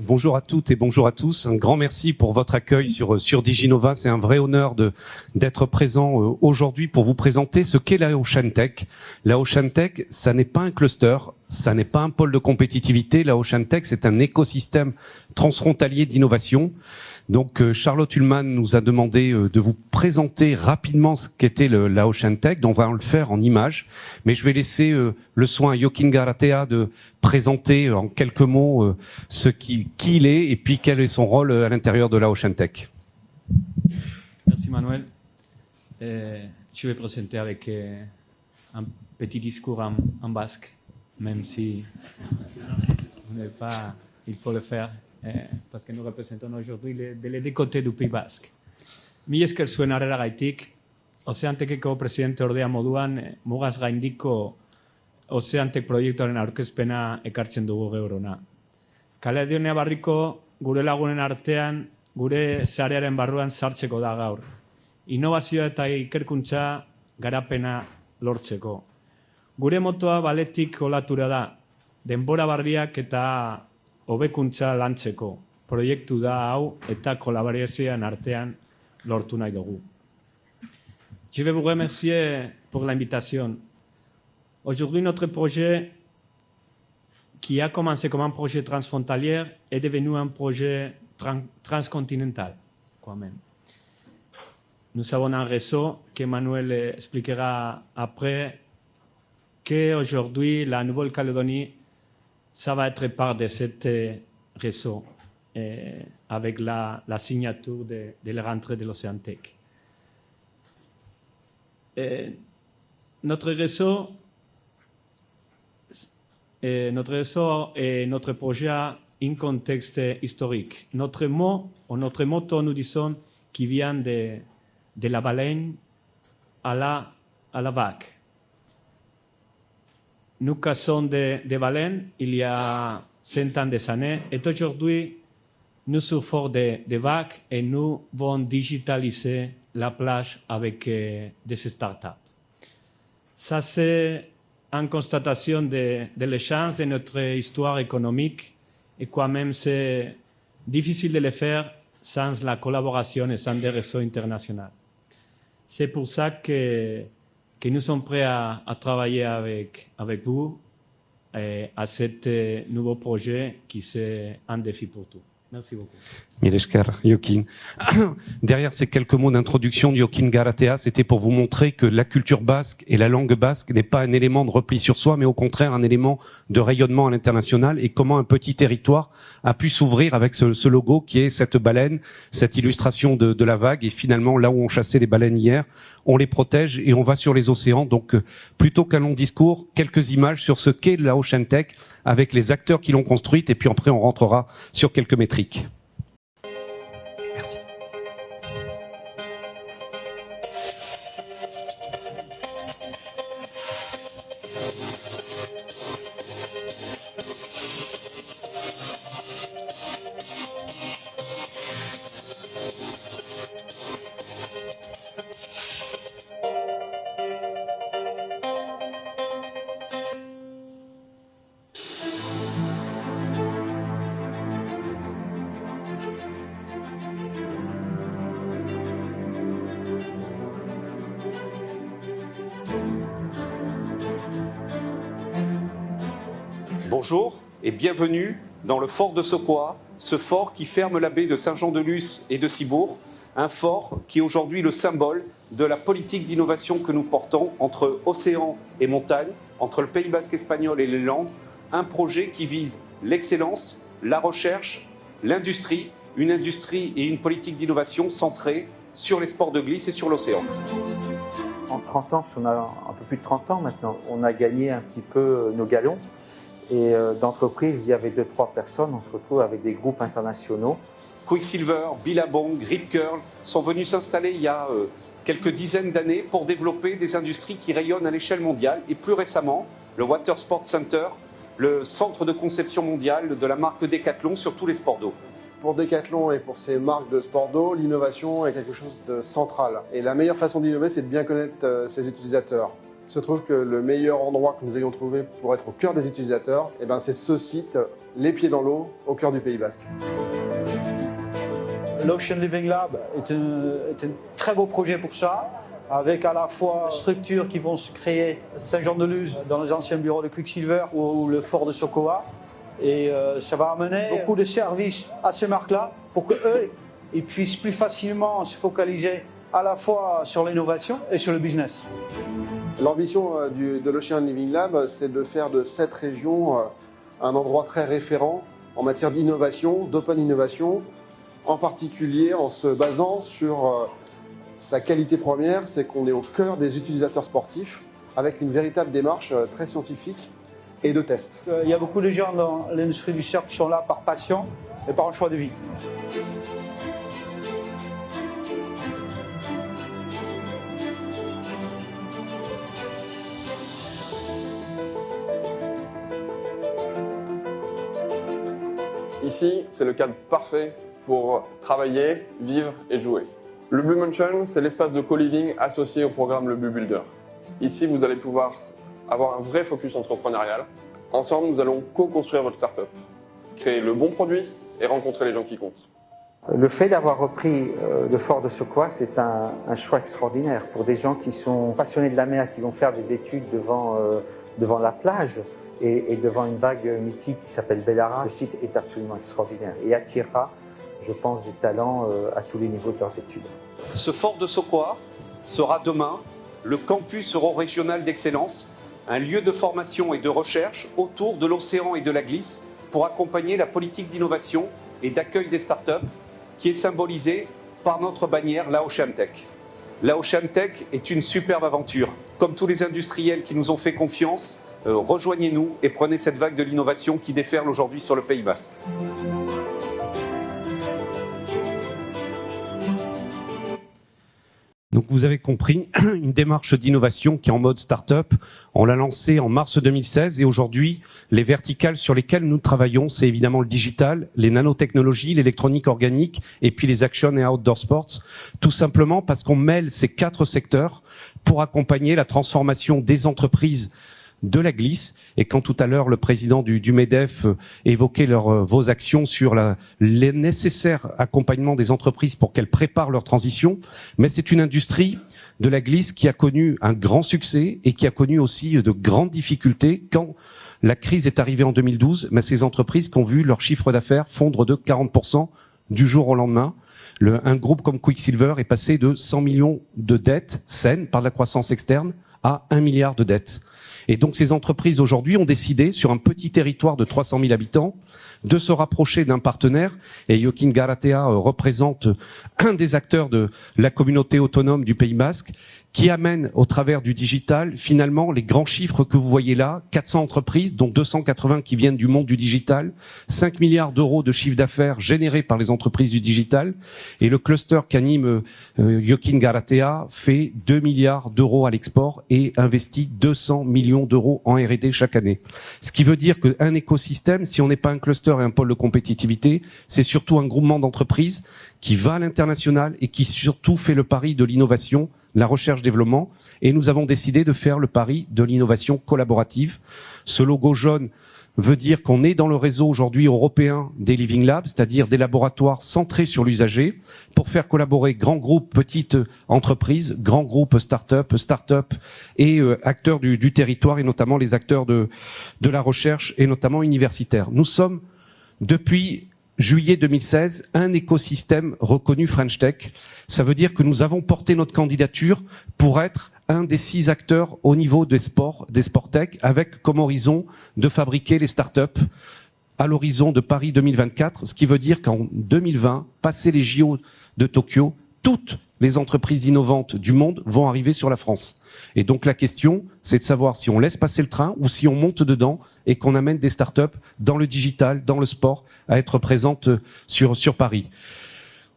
Bonjour à toutes et bonjour à tous. Un grand merci pour votre accueil sur Diginova. C'est un vrai honneur d'être présent aujourd'hui pour vous présenter ce qu'est la Oceantech. La Oceantech, ça n'est pas un cluster, ça n'est pas un pôle de compétitivité. La Oceantech, c'est un écosystème transfrontalier d'innovation. Donc Charlotte Ullmann nous a demandé de vous présenter rapidement ce qu'était la Oceantech, donc on va le faire en images, mais je vais laisser le soin à Joaquín Garatea de présenter en quelques mots qui il est et puis quel est son rôle à l'intérieur de la Oceantech. Merci Manuel. Je vais présenter avec un petit discours en basque, même si on n'est pas, il faut le faire. Parce que nous représentons aujourd'hui les deux côtés du Pays Basque. Mila esker zuen harreragaitik, Oceantecheko presidente ordea moduan mugaz gaindiko Oceantech proiektuaren aurkezpena ekartzen dugu gaur hona. Kaledonia Barriko gure lagunen artean, gure sarearen barruan sartzeko da gaur. Innovazioa eta ikerkuntza garapena lortzeko. Gure motoa baletik olatura da, denbora barriak eta hobekuntza lantzeko. Proiektu da hau eta kolaborazioen artean lortu nahi dugu. Je vais vous remercier pour l'invitation. Aujourd'hui, notre projet, qui a commencé comme un projet transfrontalier, est devenu un projet transcontinental, quand même. Nous avons un réseau que Manuel expliquera après, qu'aujourd'hui, la Nouvelle-Calédonie, ça va être part de cet réseau avec la signature de la rentrée de l'Oceantech. Notre réseau et notre projet a un contexte historique. Notre mot, ou notre motto, nous disons, qui vient de la baleine à la vague. Nous cassons des baleines il y a 100 ans des années et aujourd'hui, nous souffrons des vagues et nous allons digitaliser la plage avec des startups. Ça, c'est une constatation de l'échange de notre histoire économique et quand même, c'est difficile de le faire sans la collaboration et sans des réseaux internationaux. C'est pour ça que nous sommes prêts à travailler avec vous à ce nouveau projet qui c'est un défi pour tout. Merci beaucoup. Mil esker, Joaquín. Derrière ces quelques mots d'introduction de Joaquín Garatea, c'était pour vous montrer que la culture basque et la langue basque n'est pas un élément de repli sur soi, mais au contraire un élément de rayonnement à l'international et comment un petit territoire a pu s'ouvrir avec ce logo qui est cette baleine, cette illustration de la vague et finalement là où on chassait les baleines hier, on les protège et on va sur les océans. Donc plutôt qu'un long discours, quelques images sur ce qu'est la Oceantech avec les acteurs qui l'ont construite et puis après on rentrera sur quelques métriques. Merci. Bonjour et bienvenue dans le fort de Sokoa, ce fort qui ferme la baie de Saint-Jean-de-Luz et de Cibourg, un fort qui est aujourd'hui le symbole de la politique d'innovation que nous portons entre océan et montagne, entre le Pays Basque espagnol et les Landes, un projet qui vise l'excellence, la recherche, l'industrie, une industrie et une politique d'innovation centrée sur les sports de glisse et sur l'océan. En 30 ans, parce qu'on a un peu plus de 30 ans maintenant, on a gagné un petit peu nos galons. Et d'entreprise, il y avait 2-3 personnes, on se retrouve avec des groupes internationaux. Quicksilver, Billabong, Rip Curl sont venus s'installer il y a quelques dizaines d'années pour développer des industries qui rayonnent à l'échelle mondiale. Et plus récemment, le Water Sports Center, le centre de conception mondiale de la marque Decathlon sur tous les sports d'eau. Pour Decathlon et pour ces marques de sport d'eau, l'innovation est quelque chose de central. Et la meilleure façon d'innover, c'est de bien connaître ses utilisateurs. Il se trouve que le meilleur endroit que nous ayons trouvé pour être au cœur des utilisateurs, eh ben, c'est ce site, les pieds dans l'eau, au cœur du Pays Basque. L'Ocean Living Lab est un très beau projet pour ça, avec à la fois des structures qui vont se créer à Saint-Jean-de-Luz, dans les anciens bureaux de Quicksilver ou le fort de Sokoa. Et ça va amener beaucoup de services à ces marques-là pour qu'eux ils puissent plus facilement se focaliser à la fois sur l'innovation et sur le business. L'ambition de l'Ocean Living Lab, c'est de faire de cette région un endroit très référent en matière d'innovation, d'open innovation, en particulier en se basant sur sa qualité première, c'est qu'on est au cœur des utilisateurs sportifs avec une véritable démarche très scientifique et de test. Il y a beaucoup de gens dans l'industrie du surf qui sont là par passion et par un choix de vie. Ici, c'est le cadre parfait pour travailler, vivre et jouer. Le Blue Mansion, c'est l'espace de co-living associé au programme Le Blue Builder. Ici, vous allez pouvoir avoir un vrai focus entrepreneurial. Ensemble, nous allons co-construire votre start-up, créer le bon produit et rencontrer les gens qui comptent. Le fait d'avoir repris le fort de Sokoa, c'est un choix extraordinaire pour des gens qui sont passionnés de la mer, qui vont faire des études devant la plage et devant une vague mythique qui s'appelle Bellara. Le site est absolument extraordinaire et attirera, je pense, des talents à tous les niveaux de leurs études. Ce fort de Sokoa sera demain le campus euro-régional d'excellence, un lieu de formation et de recherche autour de l'océan et de la glisse pour accompagner la politique d'innovation et d'accueil des startups qui est symbolisée par notre bannière, la Ocean Tech. La Ocean Tech est une superbe aventure. Comme tous les industriels qui nous ont fait confiance, rejoignez-nous et prenez cette vague de l'innovation qui déferle aujourd'hui sur le Pays Basque. Donc vous avez compris, une démarche d'innovation qui est en mode start-up. On l'a lancée en mars 2016 et aujourd'hui, les verticales sur lesquelles nous travaillons, c'est évidemment le digital, les nanotechnologies, l'électronique organique et puis les action et outdoor sports. Tout simplement parce qu'on mêle ces 4 secteurs pour accompagner la transformation des entreprises de la glisse. Et quand tout à l'heure le président du MEDEF évoquait vos actions sur les nécessaires accompagnement des entreprises pour qu'elles préparent leur transition, mais c'est une industrie de la glisse qui a connu un grand succès et qui a connu aussi de grandes difficultés quand la crise est arrivée en 2012. Mais ces entreprises qui ont vu leur chiffre d'affaires fondre de 40% du jour au lendemain. Un groupe comme Quicksilver est passé de 100 millions de dettes saines par de la croissance externe à 1 milliard de dettes. Et donc ces entreprises aujourd'hui ont décidé, sur un petit territoire de 300 000 habitants, de se rapprocher d'un partenaire. Et Joaquin Garatea représente un des acteurs de la communauté autonome du Pays Basque, qui amène au travers du digital finalement les grands chiffres que vous voyez là, 400 entreprises, dont 280 qui viennent du monde du digital, 5 milliards d'euros de chiffre d'affaires générés par les entreprises du digital, et le cluster qu'anime Joaquin Garatea fait 2 milliards d'euros à l'export et investit 200 millions d'euros en R&D chaque année. Ce qui veut dire qu'un écosystème, si on n'est pas un cluster et un pôle de compétitivité, c'est surtout un groupement d'entreprises qui va à l'international et qui surtout fait le pari de l'innovation, la recherche-développement, et nous avons décidé de faire le pari de l'innovation collaborative. Ce logo jaune veut dire qu'on est dans le réseau aujourd'hui européen des Living Labs, c'est-à-dire des laboratoires centrés sur l'usager, pour faire collaborer grands groupes, petites entreprises, grands groupes start-up et acteurs du territoire, et notamment les acteurs de la recherche, et notamment universitaires. Nous sommes, depuis juillet 2016, un écosystème reconnu French Tech. Ça veut dire que nous avons porté notre candidature pour être un des 6 acteurs au niveau des sport tech, avec comme horizon de fabriquer les startups à l'horizon de Paris 2024, ce qui veut dire qu'en 2020, passé les JO de Tokyo, toutes les entreprises innovantes du monde vont arriver sur la France. Et donc la question, c'est de savoir si on laisse passer le train ou si on monte dedans et qu'on amène des startups dans le digital, dans le sport, à être présentes sur Paris.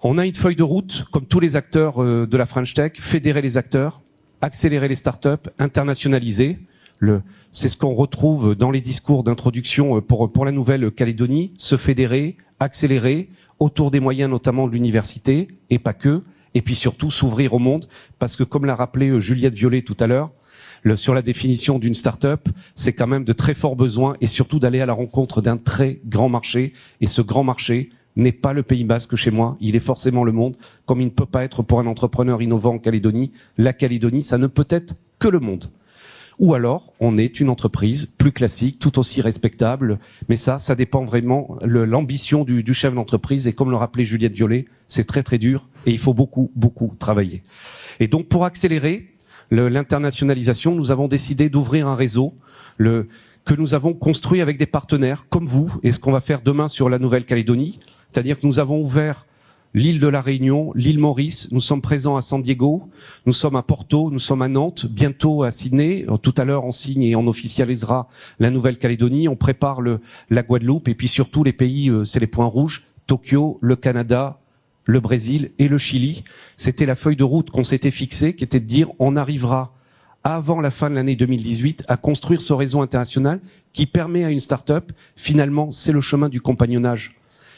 On a une feuille de route, comme tous les acteurs de la French Tech, fédérer les acteurs, accélérer les startups, internationaliser. C'est ce qu'on retrouve dans les discours d'introduction pour la Nouvelle-Calédonie, se fédérer, accélérer, autour des moyens notamment de l'université, et pas que, et puis surtout s'ouvrir au monde, parce que comme l'a rappelé Juliette Violet tout à l'heure, sur la définition d'une start-up, c'est quand même de très forts besoins et surtout d'aller à la rencontre d'un très grand marché. Et ce grand marché n'est pas le Pays Basque chez moi, il est forcément le monde, comme il ne peut pas être pour un entrepreneur innovant en Calédonie. La Calédonie, ça ne peut être que le monde. Ou alors, on est une entreprise plus classique, tout aussi respectable, mais ça dépend vraiment l'ambition du chef d'entreprise. Et comme le rappelait Juliette Violet, c'est très très dur et il faut beaucoup travailler. Et donc, pour accélérer l'internationalisation, nous avons décidé d'ouvrir un réseau que nous avons construit avec des partenaires comme vous et ce qu'on va faire demain sur la Nouvelle-Calédonie. C'est-à-dire que nous avons ouvert l'île de la Réunion, l'île Maurice, nous sommes présents à San Diego, nous sommes à Porto, nous sommes à Nantes, bientôt à Sydney. Tout à l'heure, on signe et on officialisera la Nouvelle-Calédonie. On prépare la Guadeloupe et puis surtout les pays, c'est les points rouges, Tokyo, le Canada, le Brésil et le Chili. C'était la feuille de route qu'on s'était fixée, qui était de dire on arrivera avant la fin de l'année 2018 à construire ce réseau international qui permet à une start-up, finalement, c'est le chemin du compagnonnage.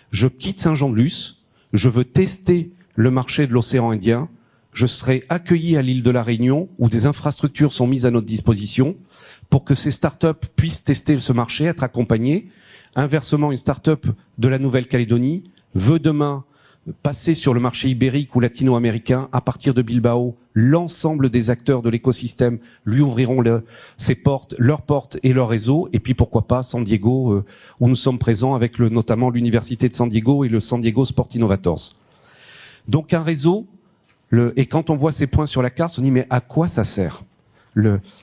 Je quitte Saint-Jean-de-Luz, je veux tester le marché de l'océan Indien, je serai accueilli à l'île de la Réunion où des infrastructures sont mises à notre disposition pour que ces start-up puissent tester ce marché, être accompagnées. Inversement, une start-up de la Nouvelle-Calédonie veut demain passer sur le marché ibérique ou latino-américain. À partir de Bilbao, l'ensemble des acteurs de l'écosystème lui ouvriront leurs portes et leur réseau. Et puis pourquoi pas San Diego, où nous sommes présents avec notamment l'université de San Diego et le San Diego Sport Innovators. Donc un réseau, et quand on voit ces points sur la carte, on se dit mais à quoi ça sert ?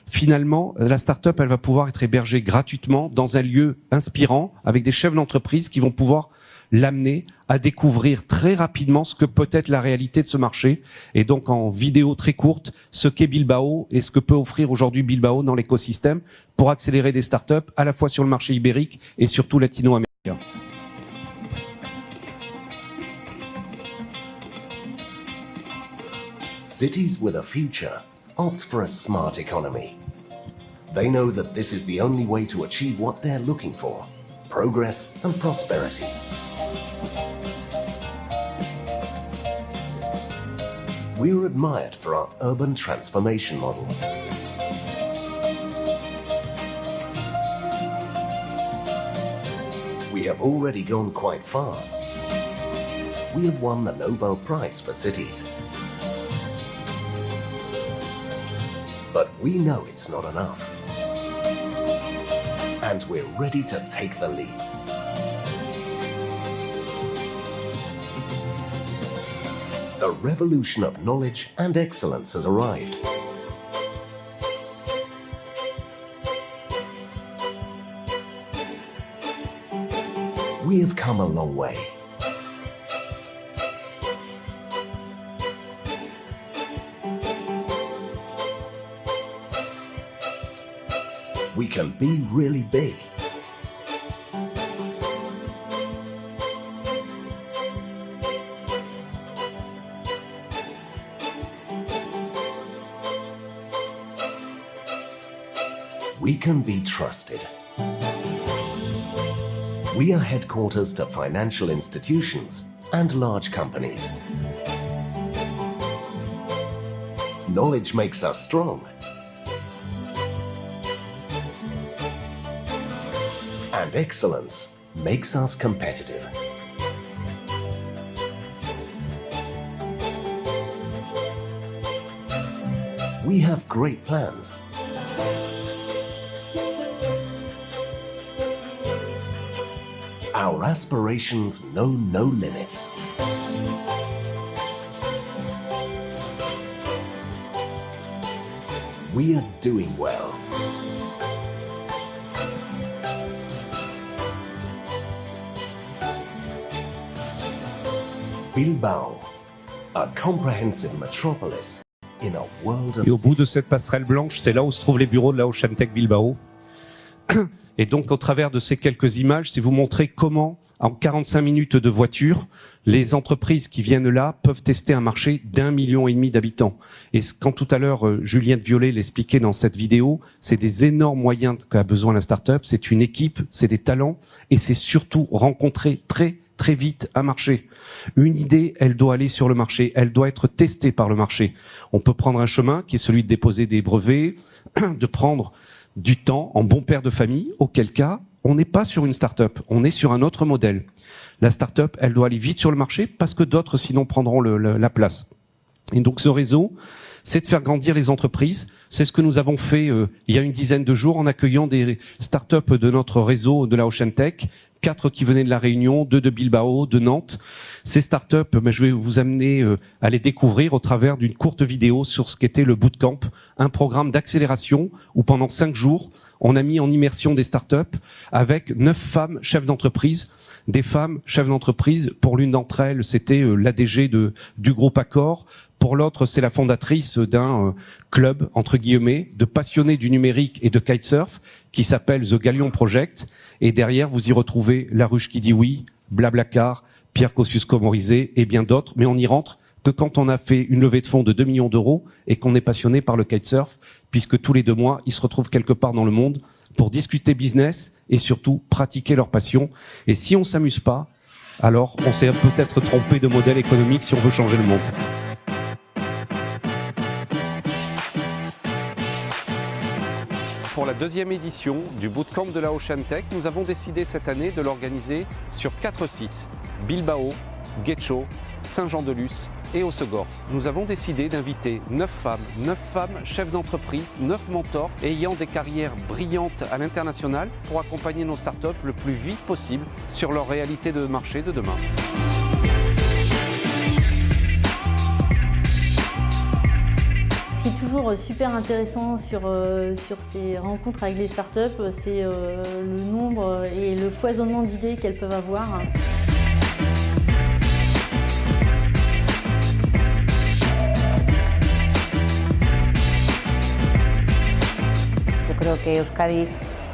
Finalement, la start-up, elle va pouvoir être hébergée gratuitement dans un lieu inspirant avec des chefs d'entreprise qui vont pouvoir l'amener à découvrir très rapidement ce que peut être la réalité de ce marché. Et donc en vidéo très courte, ce qu'est Bilbao et ce que peut offrir aujourd'hui Bilbao dans l'écosystème pour accélérer des startups à la fois sur le marché ibérique et surtout latino-américain. Cities with a future opt for a smart economy. They know that this is the only way to achieve what they're looking for: progress and prosperity. We're admired for our urban transformation model. We have already gone quite far. We have won the Nobel Prize for Cities. But we know it's not enough. And we're ready to take the lead. The revolution of knowledge and excellence has arrived. We have come a long way. We can be really big. We can be trusted. We are headquarters to financial institutions and large companies. Knowledge makes us strong. And excellence makes us competitive. We have great plans. Our aspirations know no limits. We are doing well. Bilbao, a comprehensive metropolis in a world of... Et au bout de cette passerelle blanche, c'est là où se trouvent les bureaux de la Ocean Tech Bilbao. Et donc, au travers de ces quelques images, c'est vous montrer comment, en 45 minutes de voiture, les entreprises qui viennent là peuvent tester un marché d'1,5 million d'habitants. Et quand tout à l'heure, Juliette Violet l'expliquait dans cette vidéo, c'est des énormes moyens qu'a besoin la start-up, c'est une équipe, c'est des talents, et c'est surtout rencontrer très, très vite un marché. Une idée, elle doit aller sur le marché, elle doit être testée par le marché. On peut prendre un chemin qui est celui de déposer des brevets, de prendre du temps en bon père de famille, auquel cas, on n'est pas sur une start-up, on est sur un autre modèle. La start-up, elle doit aller vite sur le marché parce que d'autres, sinon, prendront la place. Et donc, ce réseau, c'est de faire grandir les entreprises. C'est ce que nous avons fait il y a une dizaine de jours en accueillant des start-up de notre réseau de la Ocean Tech, 4 qui venaient de La Réunion, 2 de Bilbao, de Nantes. Ces start-up, je vais vous amener à les découvrir au travers d'une courte vidéo sur ce qu'était le Bootcamp, un programme d'accélération où pendant 5 jours, on a mis en immersion des start-up avec 9 femmes chefs d'entreprise. Des femmes chefs d'entreprise, pour l'une d'entre elles, c'était l'ADG du groupe Accor. Pour l'autre, c'est la fondatrice d'un club, entre guillemets, de passionnés du numérique et de kitesurf, qui s'appelle The Galion Project. Et derrière, vous y retrouvez La Ruche qui dit oui, Blablacar, Pierre Kosciusko-Morizet et bien d'autres. Mais on n'y rentre que quand on a fait une levée de fonds de 2 millions d'euros et qu'on est passionné par le kitesurf, puisque tous les 2 mois, ils se retrouvent quelque part dans le monde pour discuter business et surtout pratiquer leur passion. Et si on s'amuse pas, alors on s'est peut-être trompé de modèle économique si on veut changer le monde. Pour la 2e édition du Bootcamp de la Ocean Tech, nous avons décidé cette année de l'organiser sur 4 sites, Bilbao, Guecho, Saint-Jean-de-Luz et Hossegor. Nous avons décidé d'inviter 9 femmes chefs d'entreprise, 9 mentors ayant des carrières brillantes à l'international pour accompagner nos startups le plus vite possible sur leur réalité de marché de demain. Ce qui est toujours super intéressant sur ces rencontres avec les startups, c'est le nombre et le foisonnement d'idées qu'elles peuvent avoir. Creo que Euskadi,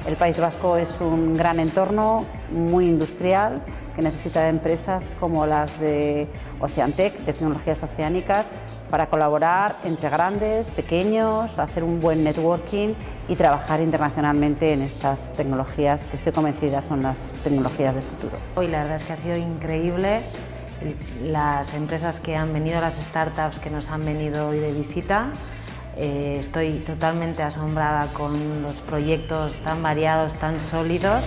el País Vasco, es un gran entorno muy industrial que necesita de empresas como las de Oceantec, de tecnologías oceánicas, para colaborar entre grandes, pequeños, hacer un buen networking y trabajar internacionalmente en estas tecnologías que estoy convencida son las tecnologías del futuro. Hoy la verdad es que ha sido increíble las empresas que han venido, las startups que nos han venido hoy de visita. Estoy totalmente asombrada con los proyectos tan variados, tan sólidos.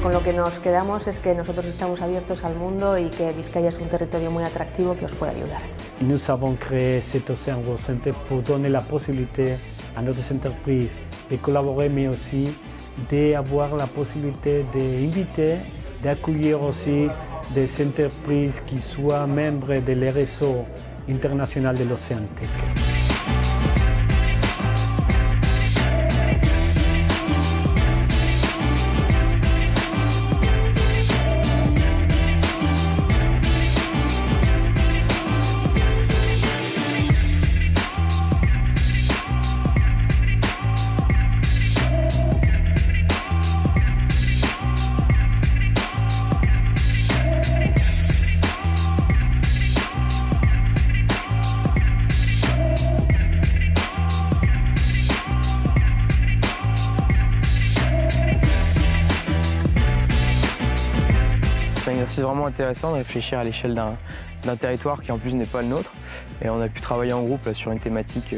Con lo que nos quedamos es que nosotros estamos abiertos al mundo y que Vizcaya es un territorio muy atractivo que os puede ayudar. Nous avons créé cet Océan Ocean Tech pour donner la possibilité à notre entreprise de collaborer, mais aussi d'avoir la possibilité d'inviter, d'accueillir aussi des entreprises qui soient membres de le réseau international de l'Océan Tech. C'est un exercice vraiment intéressant de réfléchir à l'échelle d'un territoire qui en plus n'est pas le nôtre. Et on a pu travailler en groupe là, sur une thématique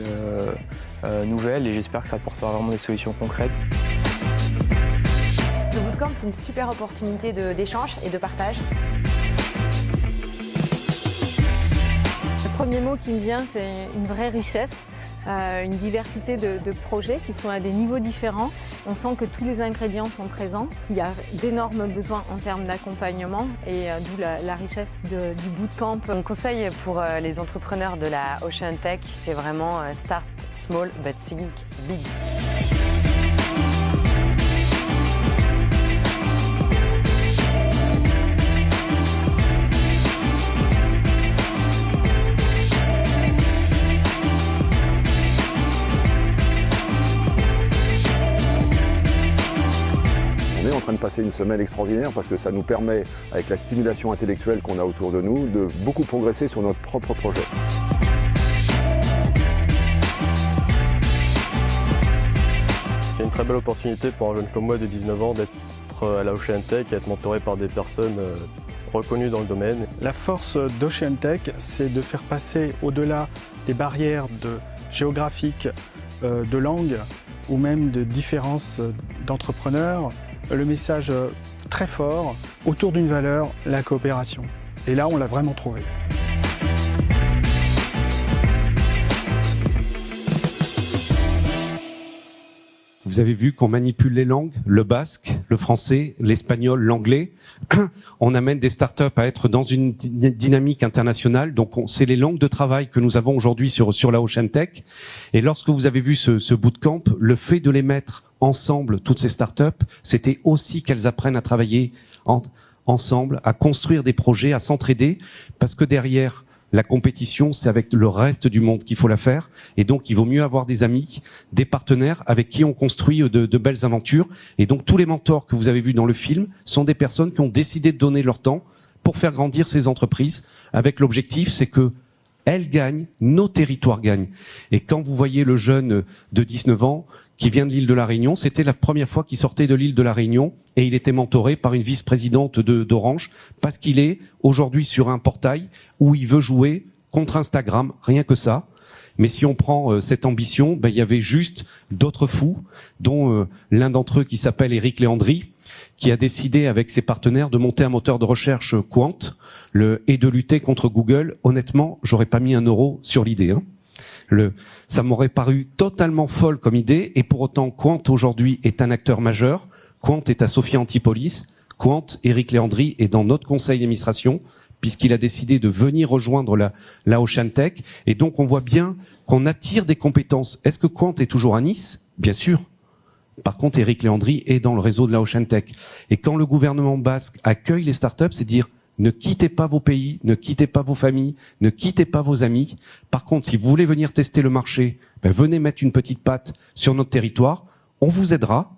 nouvelle et j'espère que ça apportera vraiment des solutions concrètes. Le bootcamp, c'est une super opportunité d'échange et de partage. Le premier mot qui me vient, c'est une vraie richesse, une diversité de projets qui sont à des niveaux différents. On sent que tous les ingrédients sont présents, qu'il y a d'énormes besoins en termes d'accompagnement et d'où la richesse du bootcamp. Mon conseil pour les entrepreneurs de la Ocean Tech, c'est vraiment start small but think big. On est en train de passer une semaine extraordinaire parce que ça nous permet, avec la stimulation intellectuelle qu'on a autour de nous, de beaucoup progresser sur notre propre projet. C'est une une très belle opportunité pour un jeune comme moi de 19 ans d'être à la OceanTech et être mentoré par des personnes reconnues dans le domaine. La force d'OceanTech, c'est de faire passer au-delà des barrières géographiques, de langue ou même de différences d'entrepreneurs, le message très fort autour d'une valeur, la coopération. Et là, on l'a vraiment trouvé. Vous avez vu qu'on manipule les langues, le basque, le français, l'espagnol, l'anglais. On amène des startups à être dans une dynamique internationale. Donc, c'est les langues de travail que nous avons aujourd'hui sur la OceanTech. Et lorsque vous avez vu ce bootcamp, le fait de les mettre ensemble, toutes ces startups, c'était aussi qu'elles apprennent à travailler ensemble, à construire des projets, à s'entraider, parce que derrière, la compétition, c'est avec le reste du monde qu'il faut la faire. Et donc, il vaut mieux avoir des amis, des partenaires avec qui on construit de belles aventures. Et donc, tous les mentors que vous avez vus dans le film sont des personnes qui ont décidé de donner leur temps pour faire grandir ces entreprises avec l'objectif, c'est que elles gagnent, nos territoires gagnent. Et quand vous voyez le jeune de 19 ans qui vient de l'île de la Réunion, c'était la première fois qu'il sortait de l'île de la Réunion et il était mentoré par une vice-présidente d'Orange parce qu'il est aujourd'hui sur un portail où il veut jouer contre Instagram, rien que ça. Mais si on prend cette ambition, il y avait juste d'autres fous, dont l'un d'entre eux qui s'appelle Eric Léandri, qui a décidé avec ses partenaires de monter un moteur de recherche Quant et de lutter contre Google. Honnêtement, j'aurais pas mis €1 sur l'idée. Ça m'aurait paru totalement folle comme idée, et pour autant, Quant aujourd'hui est un acteur majeur. Quant est à Sophia Antipolis. Quant, Eric Léandri, est dans notre conseil d'administration, puisqu'il a décidé de venir rejoindre la OceanTech. Et donc, on voit bien qu'on attire des compétences. Est-ce que Quant est toujours à Nice? Bien sûr. Par contre, Eric Léandri est dans le réseau de la OceanTech. Et quand le gouvernement basque accueille les startups, c'est dire ne quittez pas vos pays, ne quittez pas vos familles, ne quittez pas vos amis. Par contre, si vous voulez venir tester le marché, venez mettre une petite patte sur notre territoire. On vous aidera.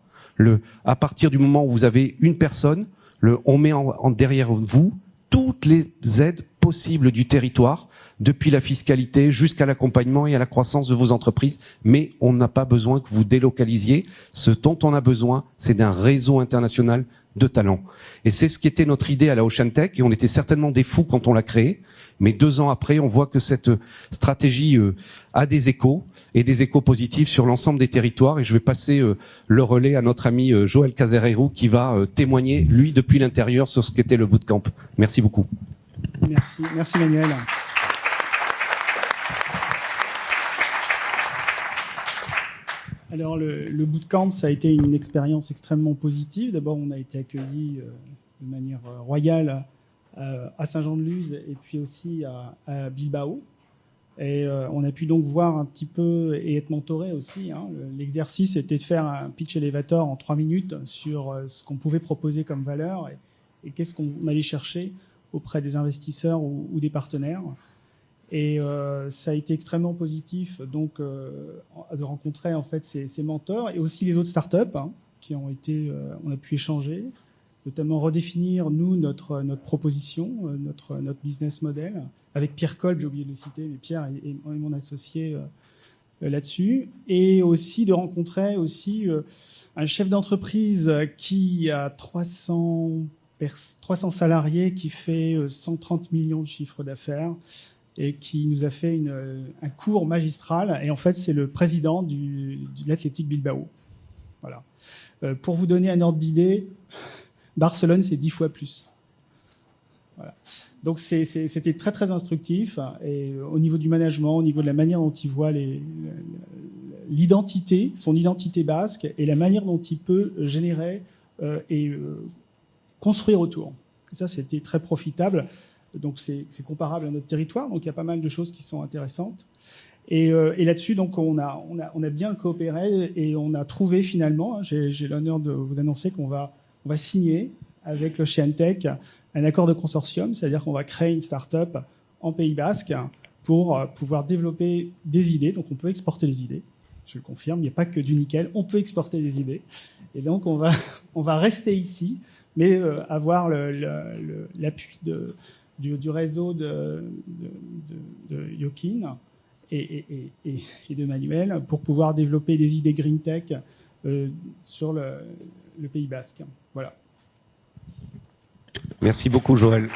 À partir du moment où vous avez une personne, on met derrière vous toutes les aides possibles du territoire, depuis la fiscalité jusqu'à l'accompagnement et à la croissance de vos entreprises. Mais on n'a pas besoin que vous délocalisiez. Ce dont on a besoin, c'est d'un réseau international de talents. Et c'est ce qui était notre idée à la OceanTech, et on était certainement des fous quand on l'a créé. Mais 2 ans après, on voit que cette stratégie a des échos, et des échos positifs sur l'ensemble des territoires. Et je vais passer le relais à notre ami Joël Casereiro qui va témoigner, lui, depuis l'intérieur, sur ce qu'était le bootcamp. Merci beaucoup. Merci Manuel. Alors le bootcamp, ça a été une expérience extrêmement positive. D'abord, on a été accueillis de manière royale à Saint-Jean-de-Luz et puis aussi à Bilbao. Et on a pu donc voir un petit peu et être mentoré aussi. L'exercice était de faire un pitch elevator en 3 minutes sur ce qu'on pouvait proposer comme valeur et qu'est-ce qu'on allait chercher auprès des investisseurs ou des partenaires. Et ça a été extrêmement positif donc de rencontrer en fait ces mentors et aussi les autres startups qui ont été, on a pu échanger, notamment redéfinir nous notre proposition, notre business model avec Pierre Kolb, j'ai oublié de le citer, mais Pierre est mon associé là-dessus, et aussi de rencontrer aussi un chef d'entreprise qui a 300 salariés, qui fait 130 millions de chiffre d'affaires et qui nous a fait un cours magistral. Et en fait, c'est le président de l'Athletic Bilbao. Voilà. Pour vous donner un ordre d'idée, Barcelone, c'est 10 fois plus. Voilà. Donc c'était très très instructif, et au niveau du management, au niveau de la manière dont il voit l'identité, son identité basque, et la manière dont il peut générer et construire autour. Et ça, c'était très profitable. Donc c'est comparable à notre territoire, donc il y a pas mal de choses qui sont intéressantes. Et là-dessus, donc on a bien coopéré et on a trouvé finalement, j'ai l'honneur de vous annoncer qu'on va signer avec l'OceanTech un accord de consortium, c'est-à-dire qu'on va créer une start-up en Pays Basque pour pouvoir développer des idées. Donc on peut exporter les idées, je le confirme, il n'y a pas que du nickel, on peut exporter des idées. Et donc on va rester ici, mais avoir l'appui du réseau de Joaquin et de Manuel pour pouvoir développer des idées green tech sur le Pays Basque. Voilà. Merci beaucoup, Joël.